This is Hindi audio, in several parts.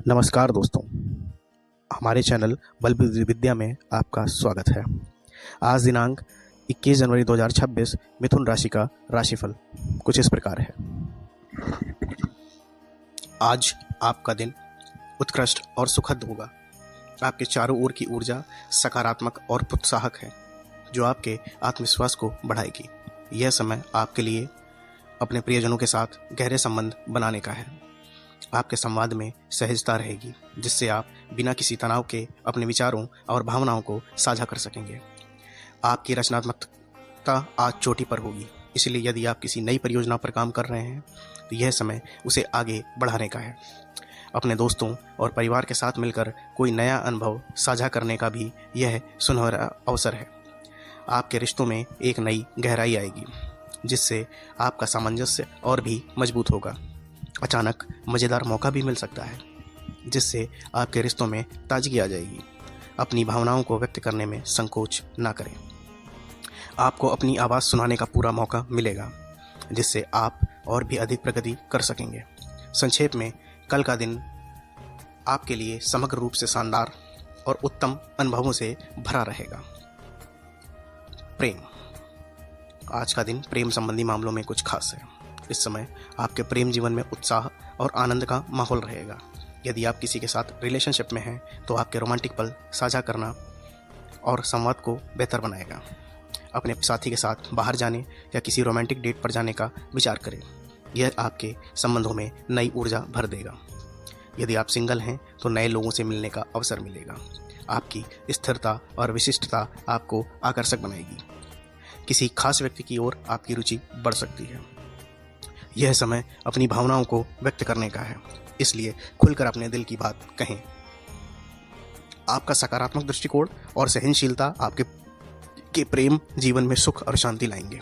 नमस्कार दोस्तों, हमारे चैनल बल विद्या में आपका स्वागत है। आज दिनांक 21 जनवरी 2026 मिथुन राशि का राशिफल कुछ इस प्रकार है। आज आपका दिन उत्कृष्ट और सुखद होगा। आपके चारों ओर की ऊर्जा सकारात्मक और प्रोत्साहक है, जो आपके आत्मविश्वास को बढ़ाएगी। यह समय आपके लिए अपने प्रियजनों के साथ गहरे संबंध बनाने का है। आपके संवाद में सहजता रहेगी, जिससे आप बिना किसी तनाव के अपने विचारों और भावनाओं को साझा कर सकेंगे। आपकी रचनात्मकता आज चोटी पर होगी, इसलिए यदि आप किसी नई परियोजना पर काम कर रहे हैं तो यह समय उसे आगे बढ़ाने का है। अपने दोस्तों और परिवार के साथ मिलकर कोई नया अनुभव साझा करने का भी यह सुनहरा अवसर है। आपके रिश्तों में एक नई गहराई आएगी, जिससे आपका सामंजस्य और भी मजबूत होगा। अचानक मज़ेदार मौका भी मिल सकता है, जिससे आपके रिश्तों में ताजगी आ जाएगी। अपनी भावनाओं को व्यक्त करने में संकोच ना करें। आपको अपनी आवाज़ सुनाने का पूरा मौका मिलेगा, जिससे आप और भी अधिक प्रगति कर सकेंगे। संक्षेप में, कल का दिन आपके लिए समग्र रूप से शानदार और उत्तम अनुभवों से भरा रहेगा। प्रेम। आज का दिन प्रेम संबंधी मामलों में कुछ खास है। इस समय आपके प्रेम जीवन में उत्साह और आनंद का माहौल रहेगा। यदि आप किसी के साथ रिलेशनशिप में हैं तो आपके रोमांटिक पल साझा करना और संवाद को बेहतर बनाएगा। अपने साथी के साथ बाहर जाने या किसी रोमांटिक डेट पर जाने का विचार करें। यह आपके संबंधों में नई ऊर्जा भर देगा। यदि आप सिंगल हैं तो नए लोगों से मिलने का अवसर मिलेगा। आपकी स्थिरता और विशिष्टता आपको आकर्षक बनाएगी। किसी खास व्यक्ति की ओर आपकी रुचि बढ़ सकती है। यह समय अपनी भावनाओं को व्यक्त करने का है, इसलिए खुलकर अपने दिल की बात कहें। आपका सकारात्मक दृष्टिकोण और सहनशीलता आपके प्रेम जीवन में सुख और शांति लाएंगे।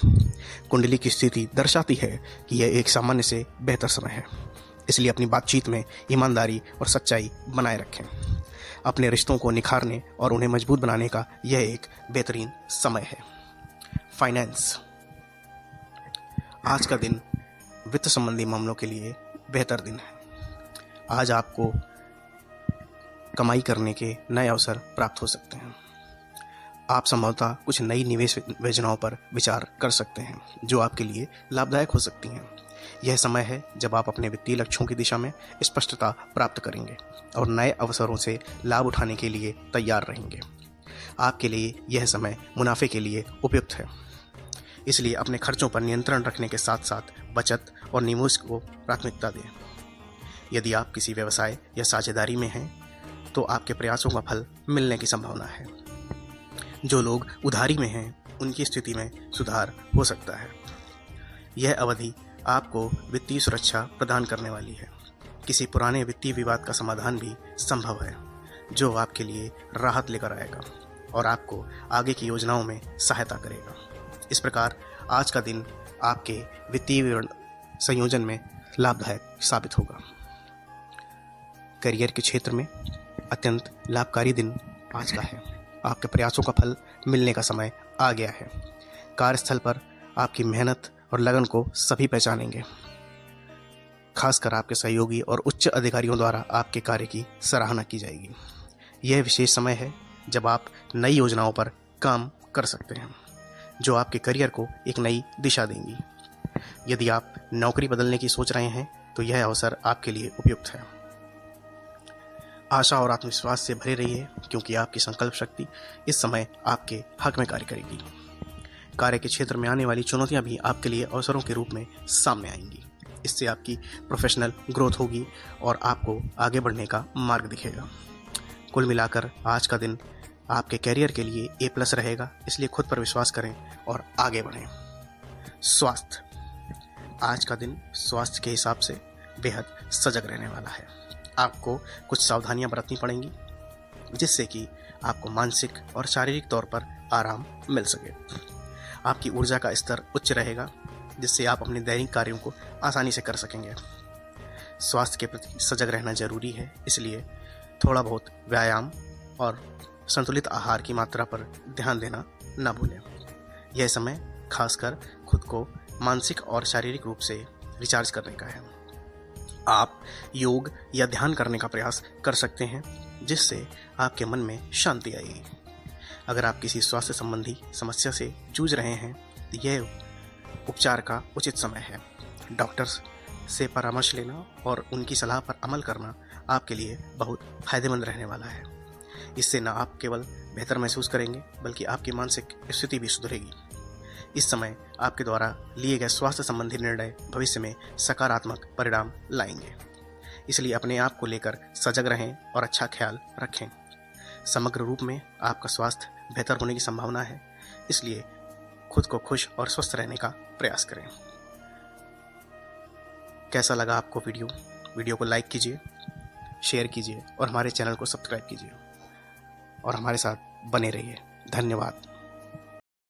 कुंडली की स्थिति दर्शाती है कि यह एक सामान्य से बेहतर समय है, इसलिए अपनी बातचीत में ईमानदारी और सच्चाई बनाए रखें। अपने रिश्तों को निखारने और उन्हें मजबूत बनाने का यह एक बेहतरीन समय है। फाइनेंस। आज का दिन वित्त संबंधी मामलों के लिए बेहतर दिन है। आज आपको कमाई करने के नए अवसर प्राप्त हो सकते हैं। आप संभवतः कुछ नई निवेश योजनाओं पर विचार कर सकते हैं, जो आपके लिए लाभदायक हो सकती हैं। यह समय है जब आप अपने वित्तीय लक्ष्यों की दिशा में स्पष्टता प्राप्त करेंगे और नए अवसरों से लाभ उठाने के लिए तैयार रहेंगे। आपके लिए यह समय मुनाफे के लिए उपयुक्त है, इसलिए अपने खर्चों पर नियंत्रण रखने के साथ साथ बचत और निवेश को प्राथमिकता दें। यदि आप किसी व्यवसाय या साझेदारी में हैं तो आपके प्रयासों का फल मिलने की संभावना है। जो लोग उधारी में हैं उनकी स्थिति में सुधार हो सकता है। यह अवधि आपको वित्तीय सुरक्षा प्रदान करने वाली है। किसी पुराने वित्तीय विवाद का समाधान भी संभव है, जो आपके लिए राहत लेकर आएगा और आपको आगे की योजनाओं में सहायता करेगा। इस प्रकार आज का दिन आपके वित्तीय संयोजन में लाभदायक साबित होगा। करियर के क्षेत्र में अत्यंत लाभकारी दिन आज का है। आपके प्रयासों का फल मिलने का समय आ गया है। कार्यस्थल पर आपकी मेहनत और लगन को सभी पहचानेंगे। खासकर आपके सहयोगी और उच्च अधिकारियों द्वारा आपके कार्य की सराहना की जाएगी। यह विशेष समय है जब आप नई योजनाओं पर काम कर सकते हैं, जो आपके करियर को एक नई दिशा देंगी। यदि आप नौकरी बदलने की सोच रहे हैं तो यह अवसर आपके लिए उपयुक्त है। आशा और आत्मविश्वास से भरे रहिए, क्योंकि आपकी संकल्प शक्ति इस समय आपके हक में कार्य करेगी। कार्य के क्षेत्र में आने वाली चुनौतियां भी आपके लिए अवसरों के रूप में सामने आएंगी। इससे आपकी प्रोफेशनल ग्रोथ होगी और आपको आगे बढ़ने का मार्ग दिखेगा। कुल मिलाकर आज का दिन आपके कैरियर के लिए A+ रहेगा, इसलिए खुद पर विश्वास करें और आगे बढ़ें। स्वास्थ्य। आज का दिन स्वास्थ्य के हिसाब से बेहद सजग रहने वाला है। आपको कुछ सावधानियां बरतनी पड़ेंगी, जिससे कि आपको मानसिक और शारीरिक तौर पर आराम मिल सके। आपकी ऊर्जा का स्तर उच्च रहेगा, जिससे आप अपने दैनिक कार्यों को आसानी से कर सकेंगे। स्वास्थ्य के प्रति सजग रहना जरूरी है, इसलिए थोड़ा बहुत व्यायाम और संतुलित आहार की मात्रा पर ध्यान देना न भूलें। यह समय खासकर खुद को मानसिक और शारीरिक रूप से रिचार्ज करने का है। आप योग या ध्यान करने का प्रयास कर सकते हैं, जिससे आपके मन में शांति आएगी। अगर आप किसी स्वास्थ्य संबंधी समस्या से जूझ रहे हैं तो यह उपचार का उचित समय है। डॉक्टर्स से परामर्श लेना और उनकी सलाह पर अमल करना आपके लिए बहुत फायदेमंद रहने वाला है। इससे न आप केवल बेहतर महसूस करेंगे, बल्कि आपकी मानसिक स्थिति भी सुधरेगी। इस समय आपके द्वारा लिए गए स्वास्थ्य संबंधी निर्णय भविष्य में सकारात्मक परिणाम लाएंगे। इसलिए अपने आप को लेकर सजग रहें और अच्छा ख्याल रखें। समग्र रूप में आपका स्वास्थ्य बेहतर होने की संभावना है, इसलिए खुद को खुश और स्वस्थ रहने का प्रयास करें। कैसा लगा आपको वीडियो को लाइक कीजिए, शेयर कीजिए और हमारे चैनल को सब्सक्राइब कीजिए और हमारे साथ बने रहिए। धन्यवाद।